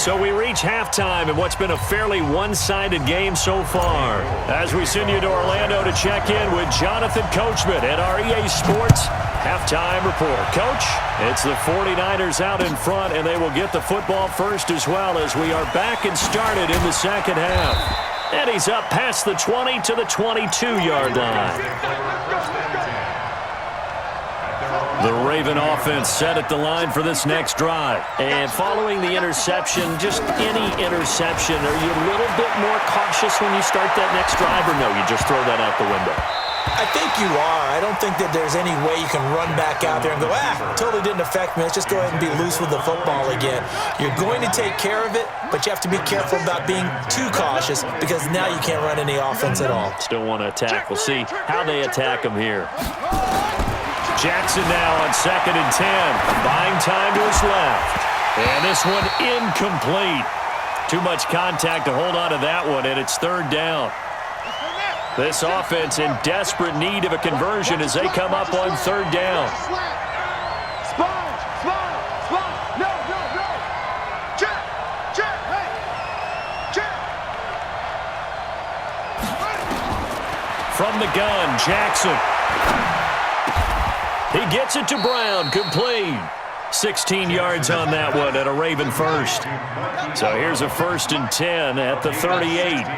So we reach halftime in what's been a fairly one-sided game so far. As we send you to Orlando to check in with Jonathan Coachman at our EA Sports Halftime Report. Coach, it's the 49ers out in front, and they will get the football first as well as we are back and started in the second half. And he's up past the 20 to the 22-yard line. The Raven offense set at the line for this next drive. And following the interception, just any interception, are you a little bit more cautious when you start that next drive, or no, you just throw that out the window? I think you are. I don't think that there's any way you can run back out there and go, totally didn't affect me. Let's just go ahead and be loose with the football again. You're going to take care of it, but you have to be careful about being too cautious because now you can't run any offense at all. Still want to attack. We'll see how they attack him here. Jackson now on 2nd and 10. Buying time to his left. And this one incomplete. Too much contact to hold on to that one, and it's 3rd down. This offense in desperate need of a conversion as they come up on 3rd down. From the gun, Jackson. He gets it to Brown, complete. 16 yards on that one at a Raven first. So here's a 1st and 10 at the 38. 56,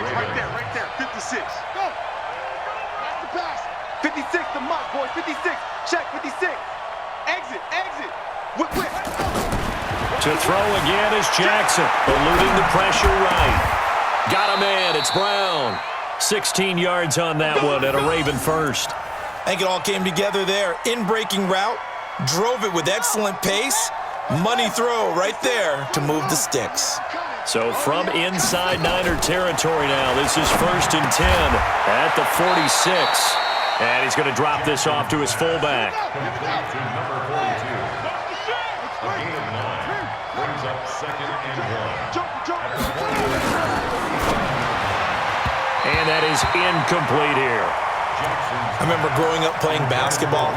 right there, 56. Go. Pass the pass. 56 to Mike, boys, 56. Check, 56. Exit. Whip. To throw again is Jackson, eluding the pressure right. Got a man, it's Brown. 16 yards on that one at a Raven first. I think it all came together there. In-breaking route, drove it with excellent pace. Money throw right there to move the sticks. So from inside Niner territory now, this is 1st and 10 at the 46. And he's going to drop this off to his fullback. And that is incomplete here. I remember growing up playing basketball.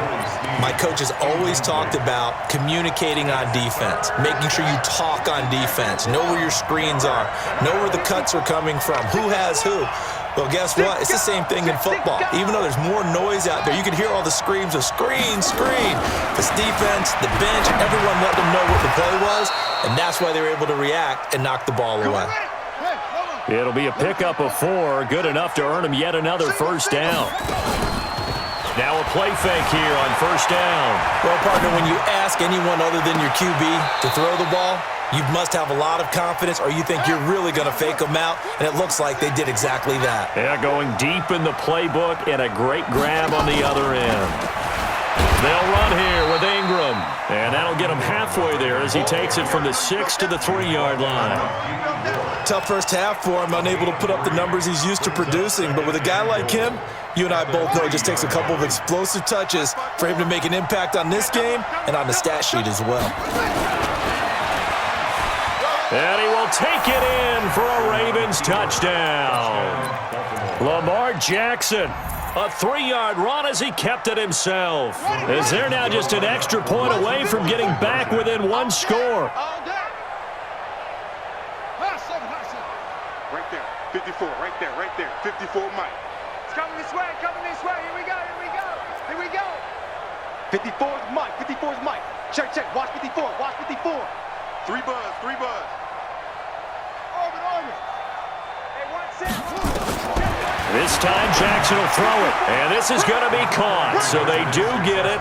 My coaches always talked about communicating on defense, making sure you talk on defense, know where your screens are, know where the cuts are coming from, who has who. Well, guess what? It's the same thing in football. Even though there's more noise out there, you can hear all the screams of screen. This defense, the bench, everyone let them know what the play was, and that's why they were able to react and knock the ball away. It'll be a pickup of 4, good enough to earn him yet another 1st down. Now a play fake here on 1st down. Well, partner, when you ask anyone other than your QB to throw the ball, you must have a lot of confidence or you think you're really going to fake them out, and it looks like they did exactly that. Yeah, going deep in the playbook and a great grab on the other end. They'll run here with Ingram, and that'll get him halfway there as he takes it from the 6 to the 3-yard line. Tough first half for him, unable to put up the numbers he's used to producing. But with a guy like him, you and I both know it just takes a couple of explosive touches for him to make an impact on this game and on the stat sheet as well. And he will take it in for a Ravens touchdown. Lamar Jackson, a 3-yard run as he kept it himself. As they're now just an extra point away from getting back within 1 score. Right there, 54, right there, 54 Mike. It's coming this way, here we go. 54 is Mike, Check, watch 54. 3 buzz. Orbit. Hey, watch it. This time Jackson will throw it, and this is going to be caught. So they do get it,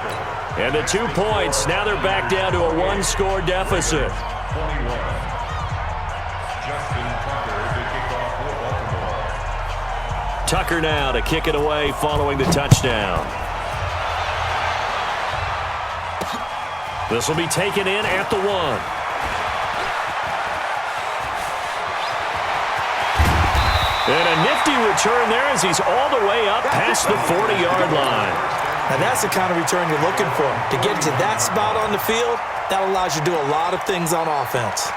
and the 2 points, now they're back down to a 1-score deficit. Tucker now to kick it away following the touchdown. This will be taken in at the 1. And a nifty return there as he's all the way up past the 40-yard line. Now that's the kind of return you're looking for. To get to that spot on the field, that allows you to do a lot of things on offense.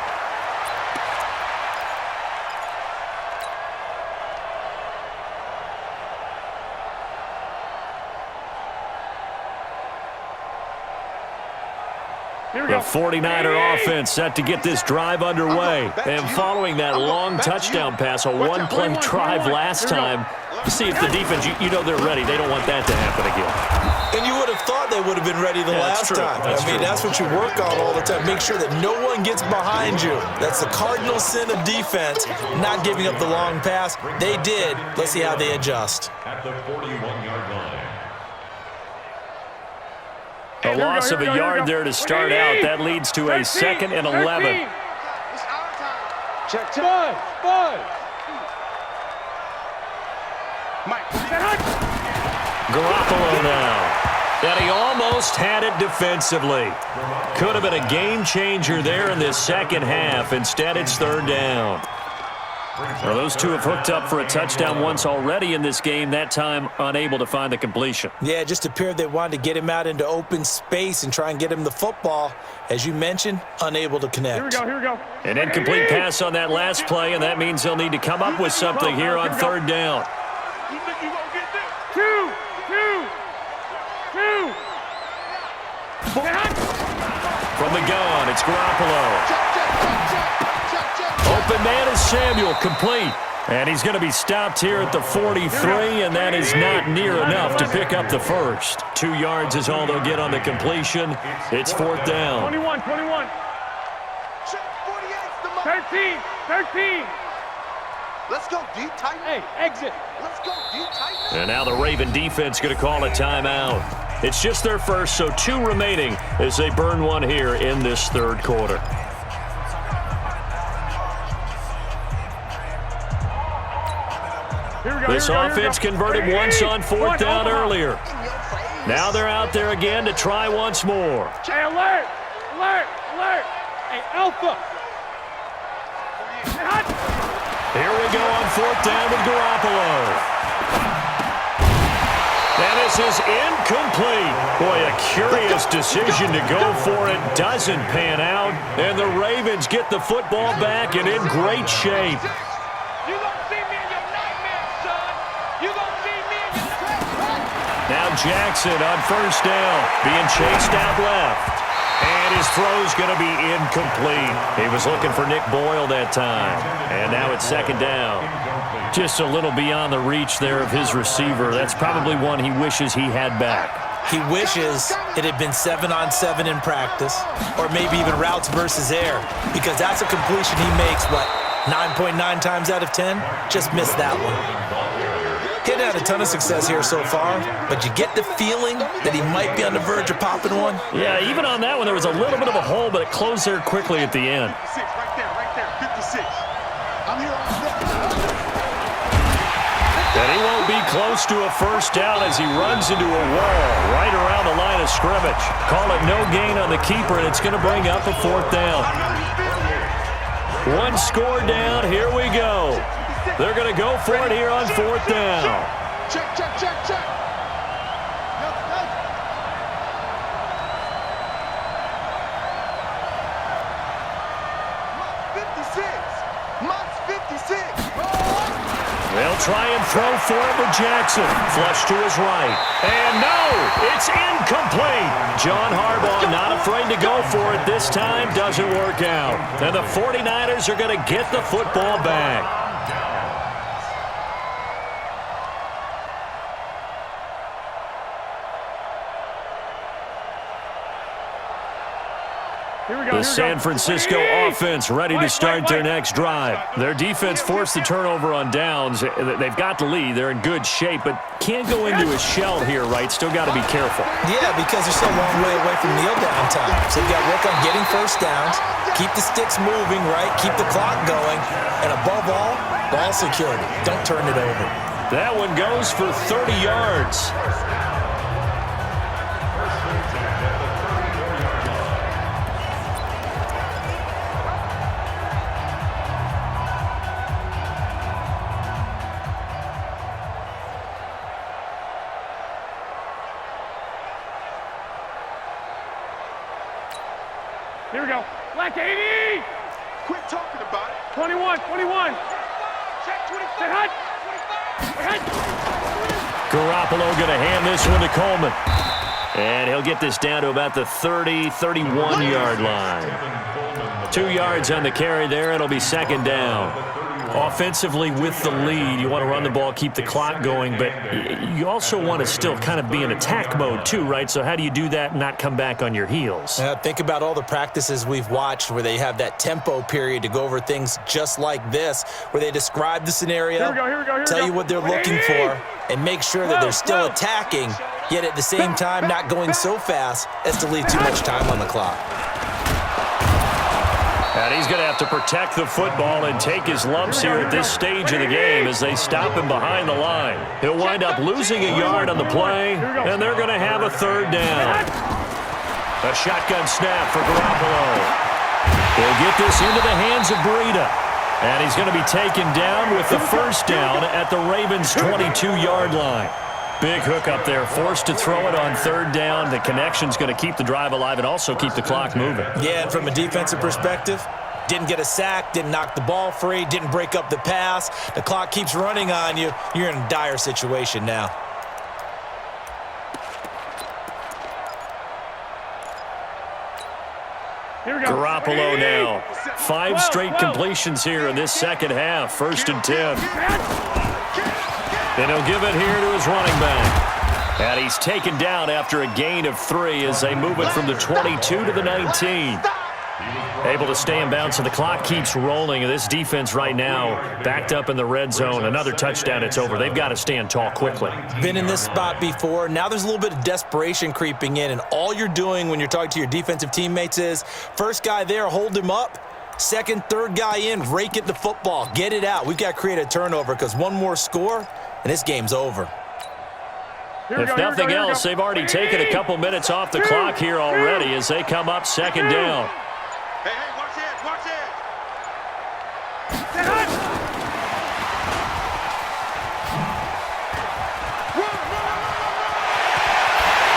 The 49er offense set to get this drive underway. And following that long touchdown pass, a one-play drive last time, see if the defense, you know they're ready. They don't want that to happen again. And you would have thought they would have been ready the last time. That's what you work on all the time. Make sure that no one gets behind you. That's the cardinal sin of defense, not giving up the long pass. They did. Let's see how they adjust. At the 41-yard line. A loss of a yard there to start out. That leads to a 2nd and 11. Check, check. Mike. Garoppolo now. And he almost had it defensively. Could have been a game changer there in this second half. Instead, it's 3rd down. Well, those two have hooked up for a touchdown once already in this game, that time unable to find the completion. Yeah, it just appeared they wanted to get him out into open space and try and get him the football. As you mentioned, unable to connect. Here we go. An incomplete pass on that last play, and that means they'll need to come up with something here on 3rd down. You think you gonna get this? Two. From the gun, it's Garoppolo. Open man is Samuel, complete. And he's going to be stopped here at the 43, and that is not near enough to pick up the first. 2 yards is all they'll get on the completion. It's 4th down. 21. 13. Let's go deep, tight. Hey, exit. Let's go deep, tight. And now the Raven defense going to call a timeout. It's just their first, so 2 remaining as they burn one here in this 3rd quarter. This offense converted once on 4th down earlier. Now they're out there again to try once more. Hey, alert! Hey, Alpha! Here we go on 4th down with Garoppolo. And this is incomplete. Boy, a curious decision to go for it. Doesn't pan out. And the Ravens get the football back and in great shape. Now Jackson on 1st down, being chased out left. And his throw's going to be incomplete. He was looking for Nick Boyle that time. And now it's 2nd down. Just a little beyond the reach there of his receiver. That's probably one he wishes he had back. He wishes it had been 7-on-7 in practice, or maybe even routes versus air, because that's a completion he makes, 9.9 times out of 10? Just missed that one. He hadn't had a ton of success here so far, but you get the feeling that he might be on the verge of popping one. Yeah, even on that one, there was a little bit of a hole, but it closed there quickly at the end. 56, right there, 56. I'm here on the And he won't be close to a 1st down as he runs into a wall right around the line of scrimmage. Call it no gain on the keeper, and it's going to bring up a 4th down. 1 score down, here we go. They're going to go for it here on 4th down. Check. 56. They'll try and throw for it with Jackson. Flush to his right. And no, it's incomplete. John Harbaugh not afraid to go for it this time. Doesn't work out. And the 49ers are going to get the football back. The San Francisco offense ready to start their next drive. Their defense forced the turnover on downs. They've got the lead. They're in good shape, but can't go into a shell here, right? Still got to be careful. Yeah, because they're still a long way away from kneel down time. So you've got to work on getting 1st downs, keep the sticks moving, right? Keep the clock going. And above all, ball security. Don't turn it over. That one goes for 30 yards. Here we go. Black 80. Quit talking about it. 21. Check 25. Garoppolo going to hand this one to Coleman. And he'll get this down to about the 30, 31-yard line. 2 yards on the carry there. It'll be second down. Offensively with the lead, you want to run the ball, keep the clock going, but you also want to still kind of be in attack mode too, right? So how do you do that and not come back on your heels? Think about all the practices we've watched where they have that tempo period to go over things just like this, where they describe the scenario, tell you what they're looking for, and make sure that they're still attacking, yet at the same time not going so fast as to leave too much time on the clock. And he's going to have to protect the football and take his lumps here at this stage of the game as they stop him behind the line. He'll wind up losing a yard on the play, and they're going to have a third down. A shotgun snap for Garoppolo. He'll get this into the hands of Breida. And he's going to be taken down with the first down at the Ravens' 22-yard line. Big hook up there, forced to throw it on third down. The connection's going to keep the drive alive and also keep the clock moving. Yeah, and from a defensive perspective, didn't get a sack, didn't knock the ball free, didn't break up the pass. The clock keeps running on you. You're in a dire situation now. Garoppolo now. 5 straight completions here in this second half. 1st and 10. And he'll give it here to his running back. And he's taken down after a gain of 3 as they move it from the 22 to the 19. Able to stay in bounds, so the clock keeps rolling. And this defense right now backed up in the red zone. Another touchdown, it's over. They've got to stand tall quickly. Been in this spot before. Now there's a little bit of desperation creeping in, and all you're doing when you're talking to your defensive teammates is first guy there, hold him up. Second, third guy in, rake at the football. Get it out. We've got to create a turnover because one more score, and this game's over. If nothing else, they've already taken a couple minutes off the clock here already as they come up second down. Hey, watch it, watch it.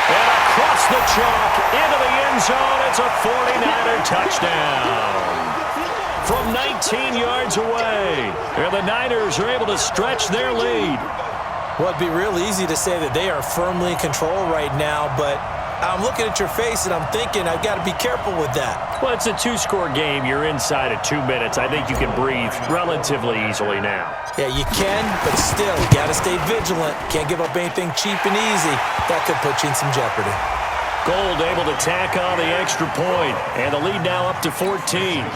And across the chalk into the end zone, it's a 49er touchdown. From 19 yards away, and the Niners are able to stretch their lead. Well, it'd be real easy to say that they are firmly in control right now, but I'm looking at your face and I'm thinking I've got to be careful with that. Well, it's a 2-score game. You're inside of 2 minutes. I think you can breathe relatively easily now. Yeah, you can, but still, you got to stay vigilant. Can't give up anything cheap and easy. That could put you in some jeopardy. Gold able to tack on the extra point, and the lead now up to 14.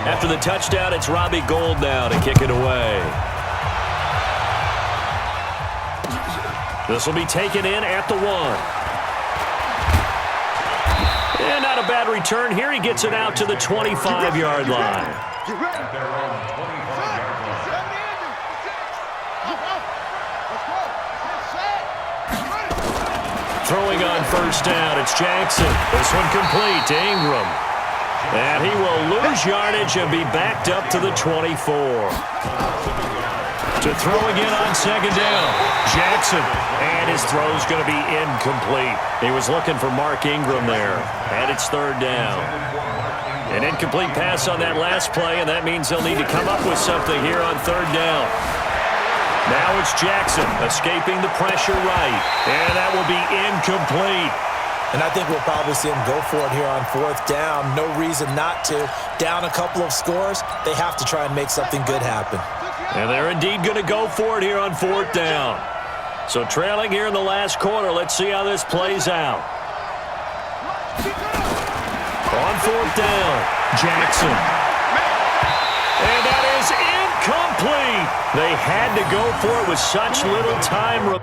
After the touchdown, it's Robbie Gould now to kick it away. This will be taken in at the 1. And not a bad return here. He gets it out to the 25-yard line. Get ready. Throwing on first down, it's Jackson. This one complete to Ingram. And he will lose yardage and be backed up to the 24. To throw again on second down, Jackson. And his throw's going to be incomplete. He was looking for Mark Ingram there. And it's third down. An incomplete pass on that last play, and that means they'll need to come up with something here on third down. Now it's Jackson escaping the pressure right. And that will be incomplete. And I think we'll probably see him go for it here on fourth down. No reason not to. Down a couple of scores, they have to try and make something good happen. And they're indeed going to go for it here on fourth down. So trailing here in the last quarter, let's see how this plays out. On fourth down, Jackson. And that is incomplete. They had to go for it with such little time.